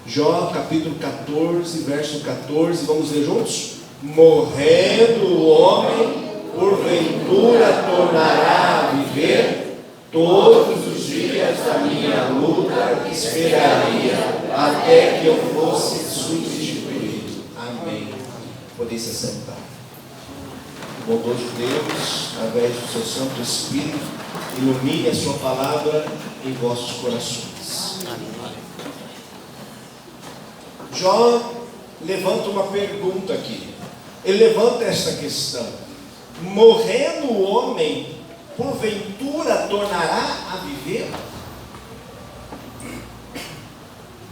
Jó capítulo 14, verso 14, vamos ler juntos? Morrendo o homem, porventura tornará a viver, todos os dias da minha luta esperaria, até que eu fosse substituído. Amém. Podem se sentar. O bondoso Deus, através do seu Santo Espírito, ilumine a sua palavra em vossos corações. Jó levanta uma pergunta aqui. Ele levanta esta questão: morrendo o homem, porventura tornará a viver?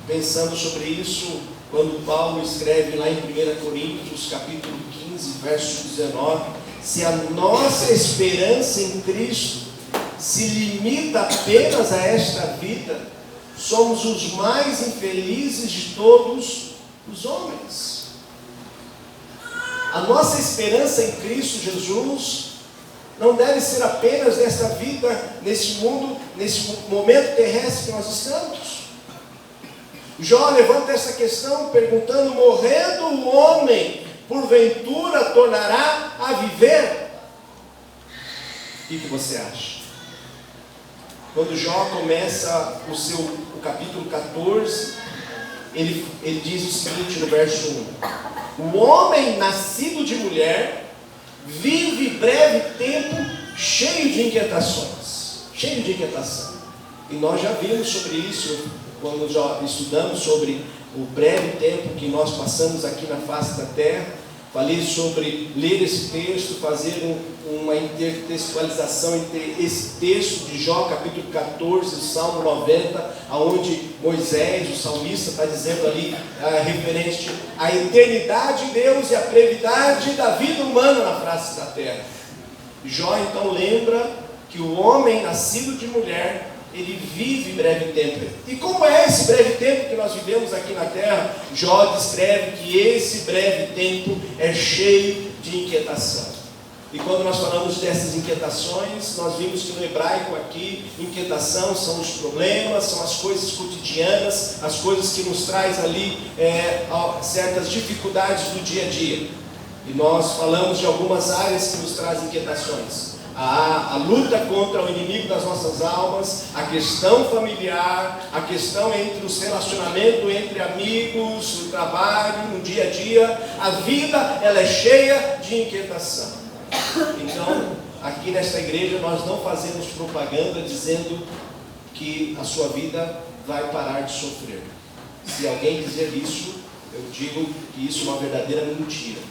Pensando sobre isso, quando Paulo escreve lá em 1 Coríntios, capítulo 15, verso 19, se a nossa esperança em Cristo se limita apenas a esta vida, somos os mais infelizes de todos os homens. A nossa esperança em Cristo Jesus não deve ser apenas nesta vida, nesse mundo, nesse momento terrestre que nós estamos. Jó levanta essa questão perguntando: morrendo o homem, porventura tornará a viver? O que você acha? Quando Jó começa o capítulo 14, ele diz o seguinte no verso 1: o homem nascido de mulher vive breve tempo cheio de inquietações, cheio de inquietação. E nós já vimos sobre isso quando já estudamos sobre o breve tempo que nós passamos aqui na face da terra. Falei sobre ler esse texto, fazer uma intertextualização entre esse texto de Jó, capítulo 14, Salmo 90, onde Moisés, o salmista, está dizendo ali, referente à eternidade de Deus e à brevidade da vida humana na face da terra. Jó então lembra que o homem nascido de mulher, ele vive breve tempo. E como é esse breve tempo que nós vivemos aqui na terra? Jó descreve que esse breve tempo é cheio de inquietação. E quando nós falamos dessas inquietações, nós vimos que no hebraico aqui, inquietação são os problemas, são as coisas cotidianas, as coisas que nos traz ali certas dificuldades do dia a dia. E nós falamos de algumas áreas que nos trazem inquietações. A luta contra o inimigo das nossas almas, a questão familiar, a questão entre os relacionamentos entre amigos, no trabalho, no dia a dia. A vida, ela é cheia de inquietação. Então, aqui nesta igreja nós não fazemos propaganda dizendo que a sua vida vai parar de sofrer. Se alguém dizer isso, eu digo que isso é uma verdadeira mentira.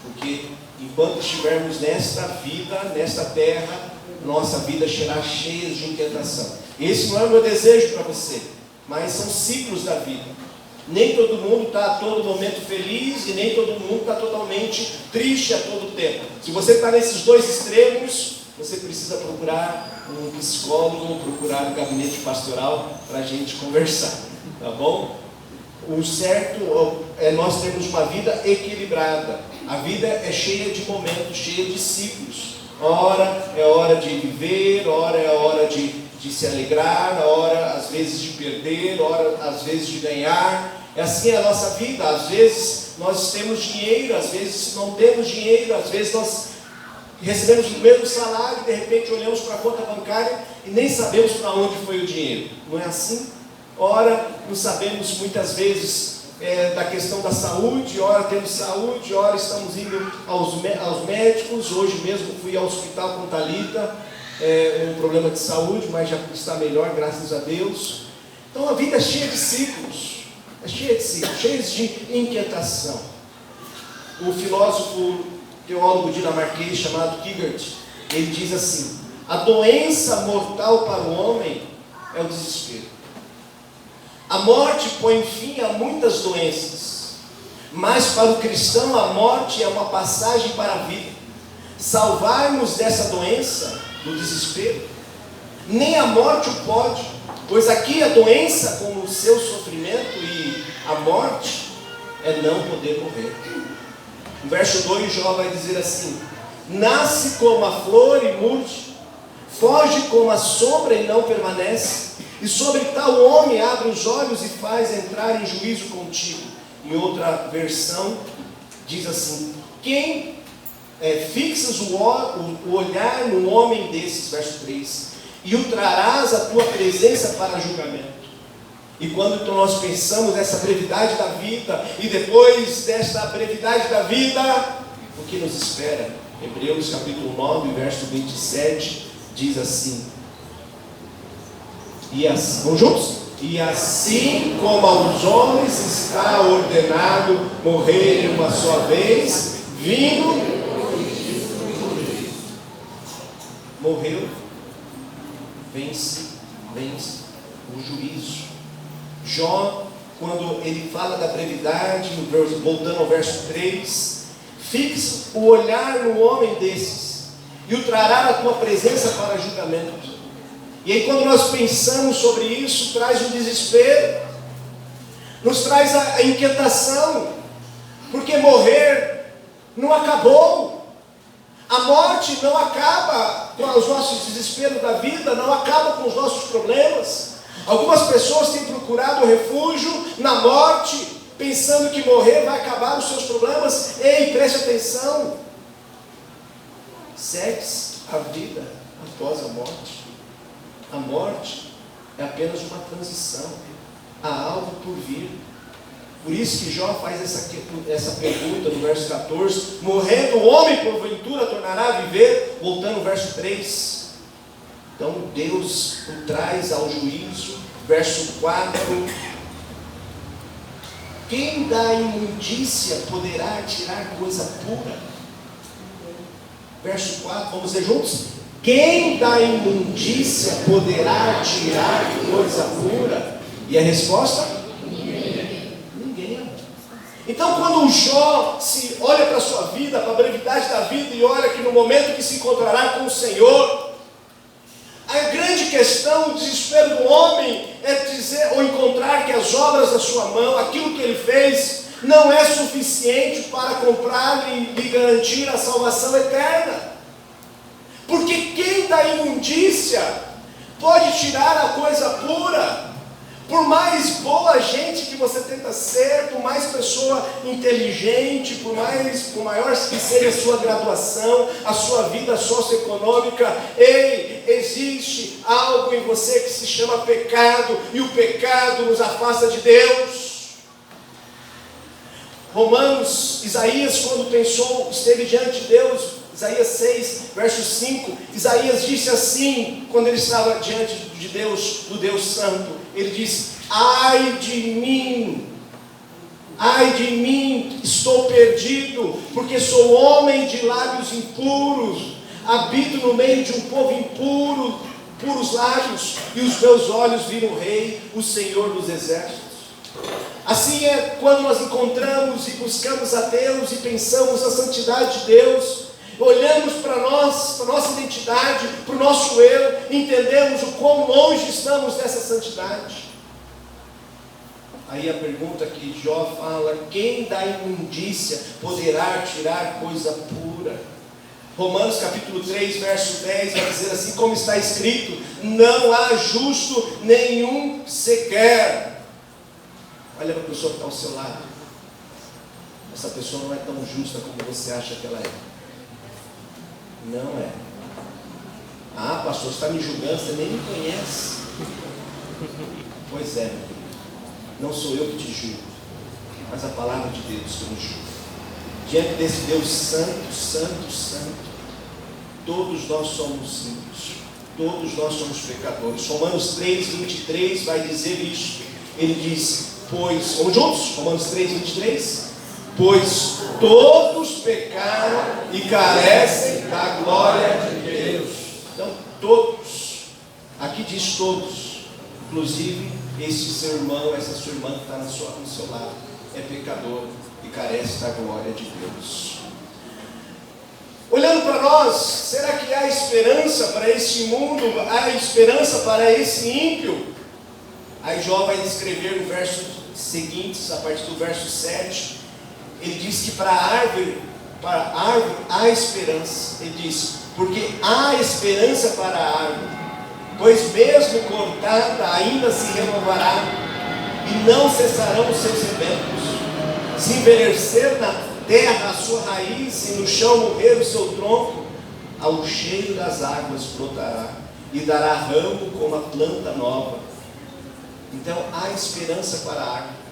Porque enquanto estivermos nesta vida, nesta terra, nossa vida será cheia de inquietação. Esse não é o meu desejo para você, mas são ciclos da vida. Nem todo mundo está a todo momento feliz e nem todo mundo está totalmente triste a todo tempo. Se você está nesses dois extremos, você precisa procurar um psicólogo, procurar um gabinete pastoral para a gente conversar, tá bom? O certo é nós termos uma vida equilibrada. A vida é cheia de momentos, cheia de ciclos. Ora é hora de viver, ora é hora de se alegrar, hora às vezes de perder, hora às vezes de ganhar. É assim a nossa vida. Às vezes nós temos dinheiro, às vezes não temos dinheiro, às vezes nós recebemos o mesmo salário e de repente olhamos para a conta bancária e nem sabemos para onde foi o dinheiro. Não é assim? Ora, não sabemos muitas vezes da questão da saúde, ora temos saúde, ora estamos indo aos médicos. Hoje mesmo fui ao hospital com Thalita, um problema de saúde, mas já está melhor, graças a Deus. Então a vida é cheia de ciclos, cheia de inquietação. O filósofo teólogo dinamarquês chamado Kierkegaard, ele diz assim: a doença mortal para o homem é o desespero. A morte põe fim a muitas doenças, mas para o cristão a morte é uma passagem para a vida. Salvar-nos dessa doença, do desespero, nem a morte o pode, pois aqui a doença, com o seu sofrimento e a morte, é não poder morrer. No verso 2, Jó vai dizer assim: nasce como a flor e murcha, foge como a sombra e não permanece, e sobre tal homem abre os olhos e faz entrar em juízo contigo. Em outra versão, diz assim: quem fixas o olhar no homem desses, verso 3, e o trarás à tua presença para julgamento. E quando nós pensamos nessa brevidade da vida, e depois desta brevidade da vida, o que nos espera? Hebreus capítulo 9, verso 27, diz assim, vamos juntos? E assim como aos homens está ordenado morrer uma só vez, vindo, morreu, vence o juízo. Jó, quando ele fala da brevidade, voltando ao verso 3, fixa o olhar no homem desses, e o trará à tua presença para julgamento. E aí quando nós pensamos sobre isso, traz um desespero, nos traz a inquietação, porque morrer não acabou. A morte não acaba com os nossos desesperos da vida, não acaba com os nossos problemas. Algumas pessoas têm procurado refúgio na morte, pensando que morrer vai acabar os seus problemas. Ei, preste atenção. Segue-se a vida após a morte. A morte é apenas uma transição. Há algo por vir. Por isso que Jó faz essa pergunta no verso 14: morrendo o homem porventura tornará a viver? Voltando ao verso 3. Então Deus o traz ao juízo. Verso 4: quem da imundícia poderá tirar coisa pura? Verso 4, vamos ler juntos? Quem da imundícia poderá tirar coisa pura? E a resposta? Ninguém. Então quando o Jó se olha para a sua vida, para a brevidade da vida, e olha que no momento que se encontrará com o Senhor, a grande questão, o desespero do homem é dizer ou encontrar que as obras da sua mão, aquilo que ele fez, não é suficiente para comprar e lhe garantir a salvação eterna. Porque quem da imundícia pode tirar a coisa pura? Por mais boa gente que você tenta ser, por mais pessoa inteligente, por maior que seja a sua graduação, a sua vida socioeconômica, existe algo em você que se chama pecado, e o pecado nos afasta de Deus. Isaías, quando esteve diante de Deus, Isaías 6, verso 5, Isaías disse assim, quando ele estava diante de Deus, do Deus Santo, ele disse: ai de mim, estou perdido, porque sou homem de lábios impuros, habito no meio de um povo impuro, puros lábios, e os meus olhos viram o Rei, o Senhor dos exércitos. Assim é quando nós encontramos e buscamos a Deus e pensamos na santidade de Deus, olhamos para nós, para a nossa identidade, para o nosso eu, entendemos o quão longe estamos dessa santidade. Aí a pergunta que Jó fala: quem da imundícia poderá tirar coisa pura? Romanos capítulo 3, verso 10 vai dizer assim, como está escrito: não há justo nenhum sequer. Olha para a pessoa que está ao seu lado. Essa pessoa não é tão justa como você acha que ela é. Não é. Ah, pastor, você está me julgando, você nem me conhece. Pois é, meu querido. Não sou eu que te julgo, mas a palavra de Deus que nos julga. Diante desse Deus santo, santo, santo, todos nós somos ímpios, todos nós somos pecadores. Romanos 3, 23 vai dizer isso. Ele diz: pois, vamos juntos? Romanos 3, 23. Pois todos pecaram e carecem da glória de Deus. Então, todos, aqui diz todos, inclusive este seu irmão, essa sua irmã que está no seu lado, é pecador e carece da glória de Deus. Olhando para nós, será que há esperança para esse mundo? Há esperança para esse ímpio? Aí Jó vai descrever no verso seguinte, a partir do verso 7, ele diz que para a árvore há esperança. Ele diz: porque há esperança para a árvore, pois mesmo cortada ainda se renovará, e não cessarão os seus rebentos. Se envelhecer na terra a sua raiz, e no chão morrer o seu tronco, ao cheiro das águas brotará, e dará ramo como a planta nova. Então há esperança para a árvore.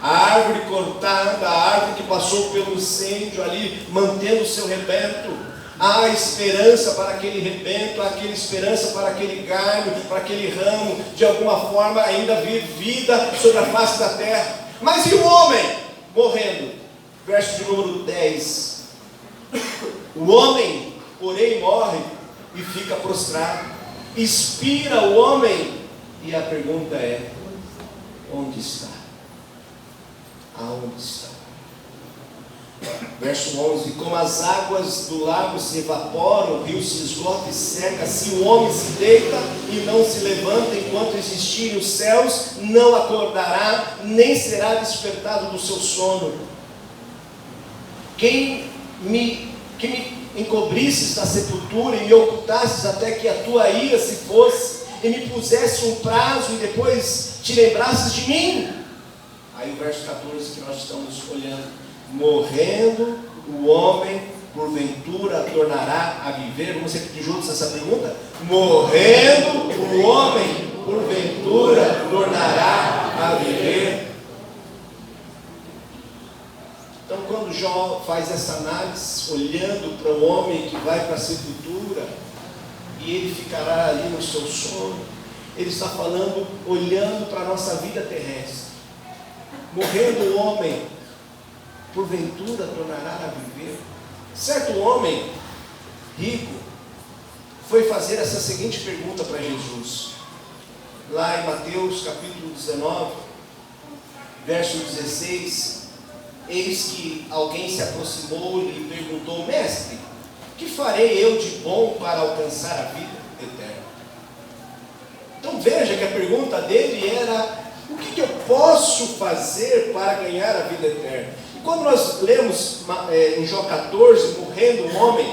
A árvore cortada, a árvore que passou pelo incêndio ali, mantendo o seu rebento. Há esperança para aquele rebento, há aquela esperança para aquele galho, para aquele ramo, de alguma forma ainda vir vida sobre a face da terra. Mas e o homem morrendo? Verso de número 10. O homem, porém, morre e fica prostrado. Expira o homem, e a pergunta é: onde está? Aonde está? Verso 11: como as águas do lago se evaporam, o rio se esgota e seca, assim o homem se deita e não se levanta, enquanto existirem os céus, não acordará, nem será despertado do seu sono. Que me encobrisses na sepultura e me ocultasses até que a tua ira se fosse, e me pusesse um prazo e depois te lembrasses de mim. Aí o verso 14 que nós estamos olhando: morrendo o homem, porventura tornará a viver? Vamos repetir juntos essa pergunta? Morrendo o homem, porventura tornará a viver? Então, quando Jó faz essa análise, olhando para o homem que vai para a sepultura, e ele ficará ali no seu sono, ele está falando, olhando para a nossa vida terrestre. Morrendo o homem, porventura tornará a viver? Certo homem rico foi fazer essa seguinte pergunta para Jesus, lá em Mateus capítulo 19, verso 16. Eis que alguém se aproximou e lhe perguntou: mestre, que farei eu de bom para alcançar a vida eterna? Então veja que a pergunta dele era: o que eu posso fazer para ganhar a vida eterna? E quando nós lemos em Jó 14, morrendo um homem,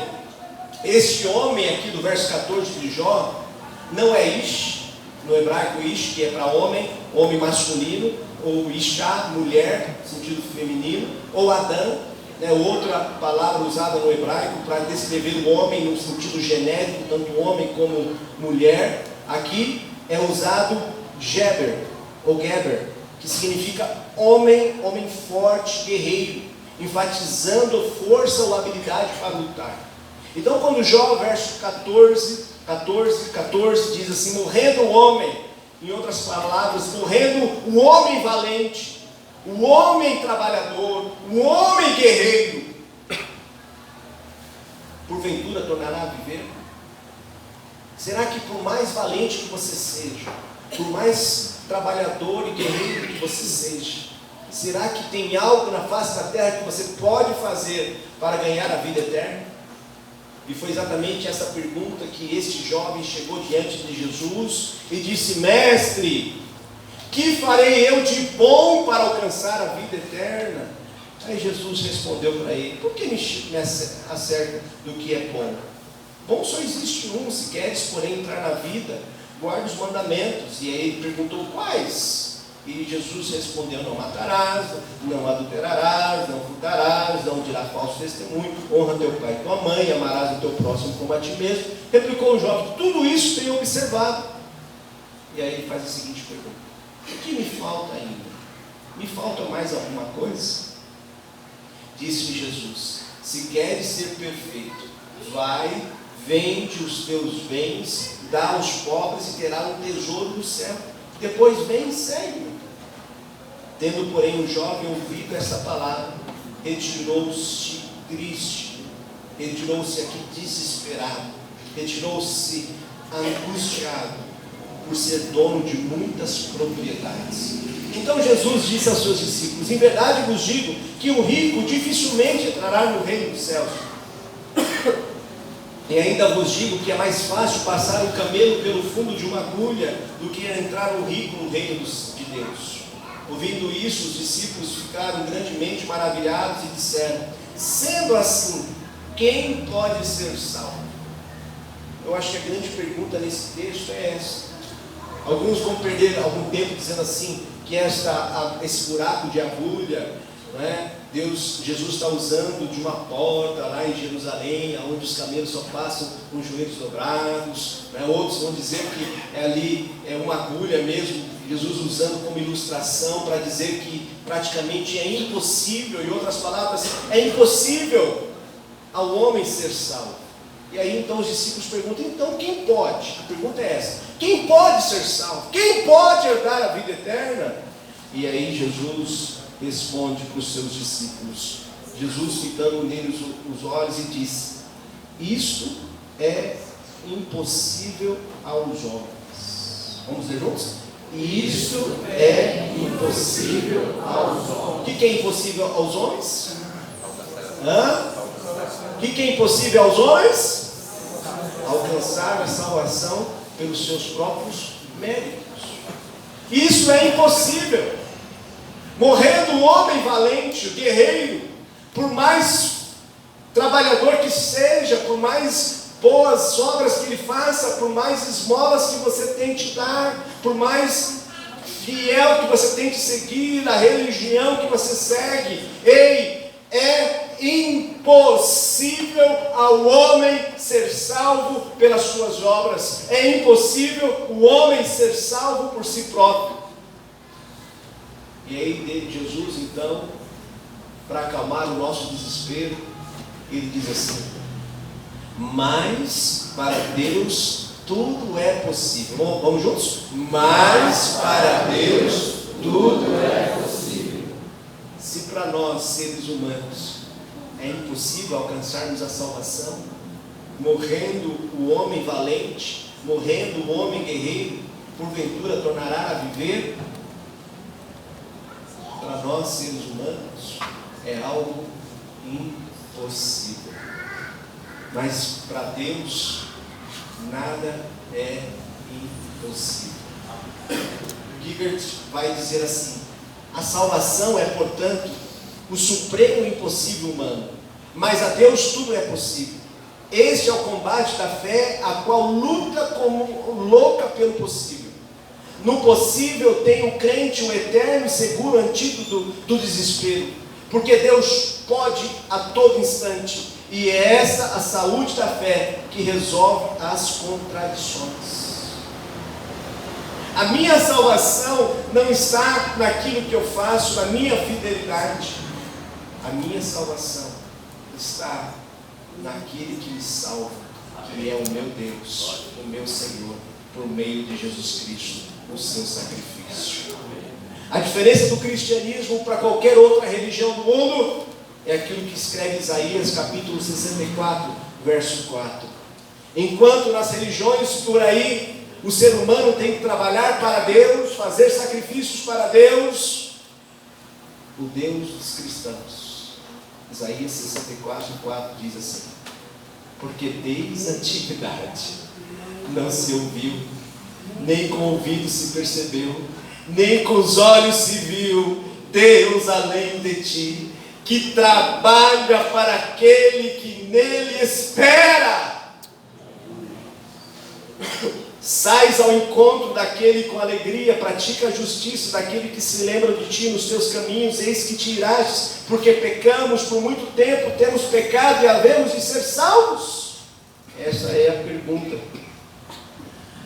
este homem aqui do verso 14 de Jó, não é Ish, no hebraico Ish, que é para homem, homem masculino, ou Ishá, mulher, sentido feminino, ou Adão, outra palavra usada no hebraico para descrever o homem no sentido genérico, tanto homem como mulher. Aqui é usado Geber, ou Geber, que significa homem, homem forte, guerreiro, enfatizando força ou habilidade para lutar. Então, quando Jó, verso 14 diz assim: morrendo o homem, em outras palavras, morrendo o homem valente, o homem trabalhador, o homem guerreiro, porventura tornará a viver? Será que por mais valente que você seja, por mais trabalhador e guerreiro que você seja, será que tem algo na face da terra que você pode fazer para ganhar a vida eterna? E foi exatamente essa pergunta que este jovem chegou diante de Jesus e disse: mestre, que farei eu de bom para alcançar a vida eterna? Aí Jesus respondeu para ele: por que me acerca do que é bom? Bom só existe um, se queres porém entrar na vida, guarda os mandamentos. E aí ele perguntou: quais? E Jesus respondeu: não matarás, não adulterarás, não furtarás, não dirás falso testemunho, honra teu pai e tua mãe, amarás o teu próximo como a ti mesmo. Replicou o jovem: tudo isso tenho observado. E aí ele faz a seguinte pergunta: o que me falta ainda? Me falta mais alguma coisa? Disse-lhe Jesus: se queres ser perfeito, vai, vende os teus bens, dá aos pobres e terá um tesouro no céu. Depois vem e segue-me. Tendo, porém, o jovem ouvido essa palavra, retirou-se triste, retirou-se aqui desesperado, retirou-se angustiado, por ser dono de muitas propriedades. Então Jesus disse aos seus discípulos: em verdade vos digo que o rico dificilmente entrará no reino dos céus. E ainda vos digo que é mais fácil passar um camelo pelo fundo de uma agulha do que entrar um rico no reino de Deus. Ouvindo isso, os discípulos ficaram grandemente maravilhados e disseram: sendo assim, quem pode ser salvo? eu acho que a grande pergunta nesse texto é essa. Alguns vão perder algum tempo dizendo assim, que esse buraco de agulha, né, Jesus está usando de uma porta lá em Jerusalém, onde os camelos só passam com os joelhos dobrados, né? Outros vão dizer que ali é uma agulha mesmo, Jesus usando como ilustração para dizer que praticamente é impossível, em outras palavras, é impossível ao homem ser salvo. E aí então os discípulos perguntam, então quem pode? A pergunta é essa, quem pode ser salvo? Quem pode herdar a vida eterna? E aí Jesus responde para os seus discípulos, Jesus fitando neles os olhos e diz, isto é impossível aos homens. Vamos ler juntos? Isto é impossível aos homens. O que é impossível aos homens? O que é impossível aos homens? Alcançar a salvação pelos seus próprios méritos. Isso é impossível. Morrendo o homem valente, o guerreiro, por mais trabalhador que seja, por mais boas obras que ele faça, por mais esmolas que você tente dar, por mais fiel que você tente seguir, a religião que você segue, é impossível ao homem ser salvo pelas suas obras, é impossível o homem ser salvo por si próprio. E aí Jesus então, para acalmar o nosso desespero, ele diz assim, mas para Deus tudo é possível. Vamos juntos? Mas para Deus tudo é possível. Se para nós, seres humanos, é impossível alcançarmos a salvação, morrendo o homem valente, morrendo o homem guerreiro, porventura tornará a viver, para nós, seres humanos, é algo impossível. Mas para Deus, nada é impossível. Giggert vai dizer assim, a salvação é, portanto, o supremo impossível humano, mas a Deus tudo é possível. Este é o combate da fé, a qual luta como louca pelo possível. No possível tem o crente um eterno e seguro antídoto do desespero, porque Deus pode a todo instante, e é essa a saúde da fé que resolve as contradições. A minha salvação não está naquilo que eu faço, na minha fidelidade. A minha salvação está naquele que me salva, que é o meu Deus, o meu Senhor, por meio de Jesus Cristo, o seu sacrifício. A diferença do cristianismo para qualquer outra religião do mundo é aquilo que escreve Isaías capítulo 64, verso 4. Enquanto nas religiões por aí o ser humano tem que trabalhar para Deus, fazer sacrifícios para Deus, o Deus dos cristãos, Isaías 64, 4 diz assim, porque desde a antiguidade não se ouviu, nem com o ouvido se percebeu, nem com os olhos se viu, Deus além de ti, que trabalha para aquele que nele espera. Sais ao encontro daquele com alegria, pratica a justiça, daquele que se lembra de ti nos teus caminhos, eis que te irás, porque pecamos por muito tempo, temos pecado e havemos de ser salvos? Essa é a pergunta.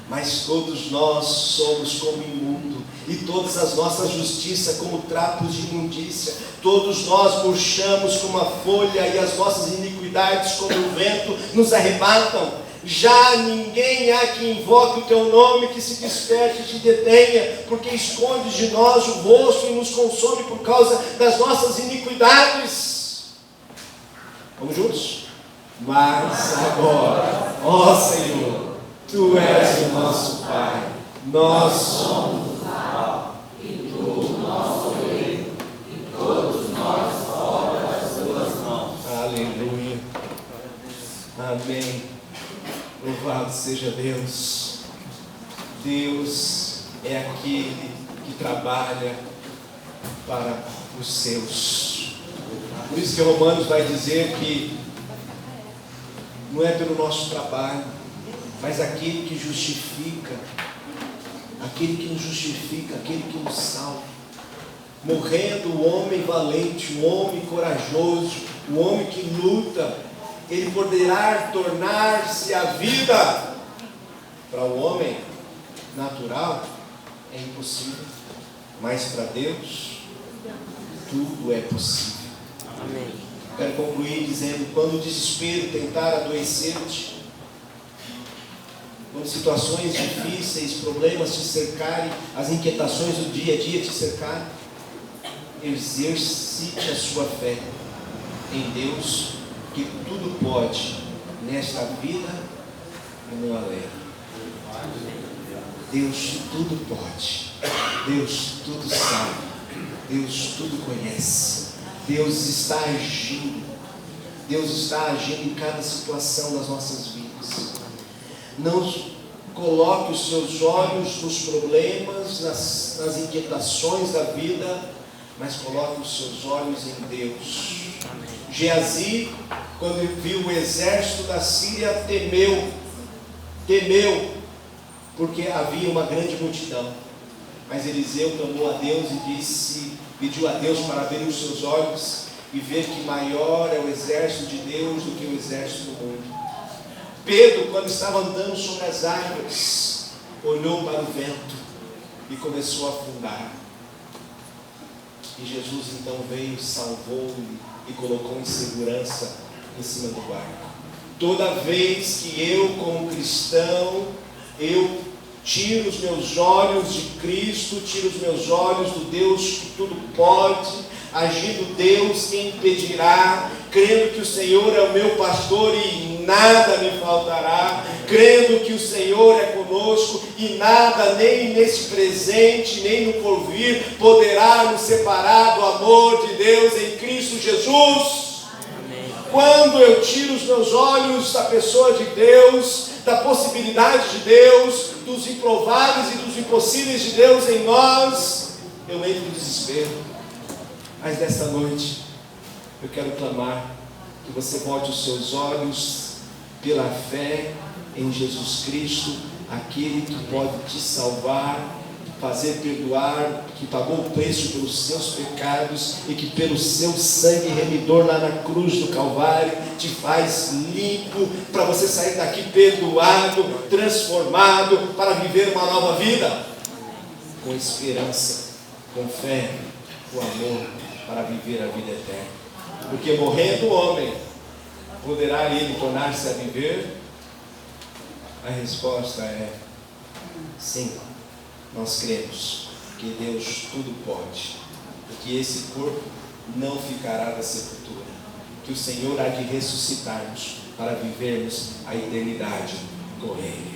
Mas todos nós somos como imundo, e todas as nossas justiças como trapos de imundícia, todos nós murchamos como a folha, e as nossas iniquidades como o vento nos arrebatam. Já ninguém há que invoque o teu nome, que se desperte e te detenha, porque escondes de nós o rosto e nos consome por causa das nossas iniquidades. Vamos juntos? Mas agora, ó Senhor, Tu és o nosso Pai, nós somos mal, e Tu o nosso rei, e todos nós obra das Tuas mãos. Aleluia. Amém. Louvado seja Deus. Deus é aquele que trabalha para os seus. Por isso que Romanos vai dizer que não é pelo nosso trabalho, mas aquele que justifica, aquele que nos justifica, aquele que nos salva. Morrendo o homem valente, o homem corajoso, o homem que luta, ele poderá tornar-se a vida. Para o homem natural é impossível, mas para Deus tudo é possível. Amém. Quero concluir dizendo: quando o desespero tentar adoecer-te, quando situações difíceis, problemas te cercarem, as inquietações do dia a dia te cercarem, exercite a sua fé em Deus, que tudo pode nesta vida e no além. Deus tudo pode, Deus tudo sabe, Deus tudo conhece, Deus está agindo em cada situação das nossas vidas. Não coloque os seus olhos nos problemas, nas inquietações da vida, mas coloque os seus olhos em Deus. Geazi, quando viu o exército da Síria, temeu, porque havia uma grande multidão. Mas Eliseu clamou a Deus e pediu a Deus para abrir os seus olhos e ver que maior é o exército de Deus do que o exército do mundo. Pedro, quando estava andando sobre as águas, olhou para o vento e começou a afundar. E Jesus então veio, salvou-lhe e colocou em segurança em cima do barco. Toda vez que eu, como cristão, eu tiro os meus olhos de Cristo, tiro os meus olhos do Deus que tudo pode, agindo Deus, quem impedirá, crendo que o Senhor é o meu pastor e nada me faltará, crendo que o Senhor é conosco e nada, nem nesse presente, nem no porvir, poderá nos separar do amor de Deus em Cristo Jesus. Quando eu tiro os meus olhos da pessoa de Deus, da possibilidade de Deus, dos improváveis e dos impossíveis de Deus em nós, eu entro em desespero. Mas nesta noite, eu quero clamar que você volte os seus olhos pela fé em Jesus Cristo, aquele que pode te salvar, fazer perdoar, que pagou o preço pelos seus pecados e que pelo seu sangue remidor lá na cruz do Calvário te faz limpo, para você sair daqui perdoado, transformado, para viver uma nova vida, com esperança, com fé, com amor, para viver a vida eterna. Porque morrendo o homem, poderá ele tornar-se a viver? A resposta é sim. Nós cremos que Deus tudo pode, e que esse corpo não ficará da sepultura, que o Senhor há de ressuscitar-nos para vivermos a eternidade com Ele.